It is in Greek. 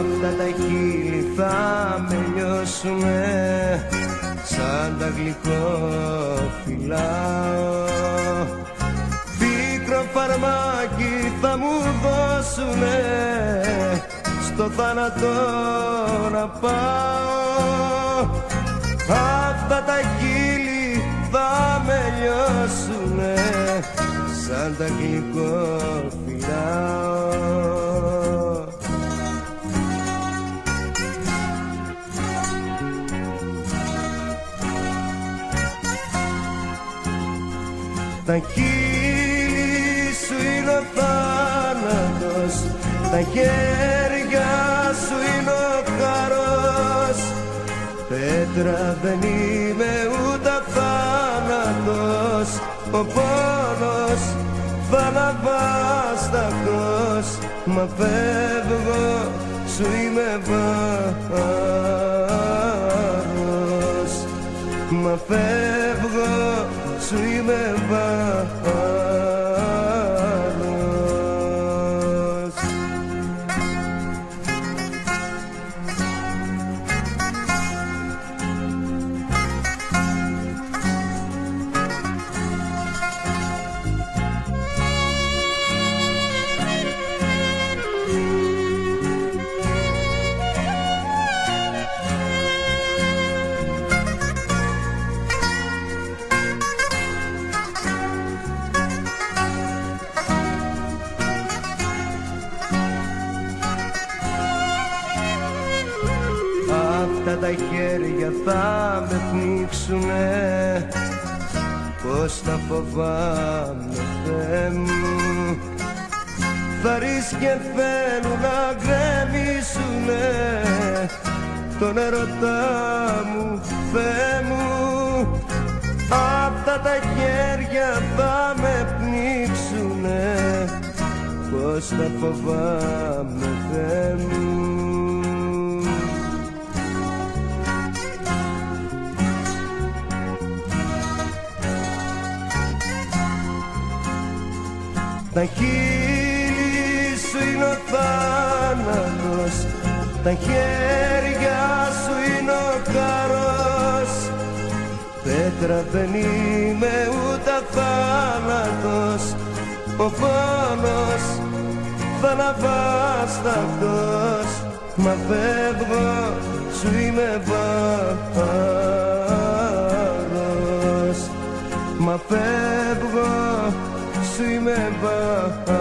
Αυτά τα χείλη θα με λιώσουνε σαν τα γλυκόφυλλα. Πίκρο φαρμάκι θα μου δώσουνε στο θάνατο να πάω. Αυτά τα χείλη θα με λιώσουνε σαν τα γλυκόφυλλα. Τα χείλη σου είναι ο θάνατος, τα χέρια σου είναι ο χαρός. Πέτρα δεν είμαι ούτε θάνατος, ο πόνος θα αναβάσταχτος. Μα φεύγω, σου είμαι βάρος. Μα φεύγω, σου είμαι βάρος. Αυτά τα χέρια θα με πνίξουνε, πως τα φοβάμαι, Θεέ μου. Θα ρίσκε θέλουν να γκρεμίσουνε τον ερωτά μου, Θεέ μου. Αυτά τα χέρια θα με πνίξουνε, πως τα φοβάμαι, Θεέ μου. Τα χείλη σου είναι ο θάνατος, τα χέρια σου είναι ο χαρός. Πέτρα δεν είμαι ούτε θάνατος, ο πόνος θα αναβάσταχτος. Μα φεύγω, σου είμαι βάρος. Μα φεύγω, σου είμαι βάρος.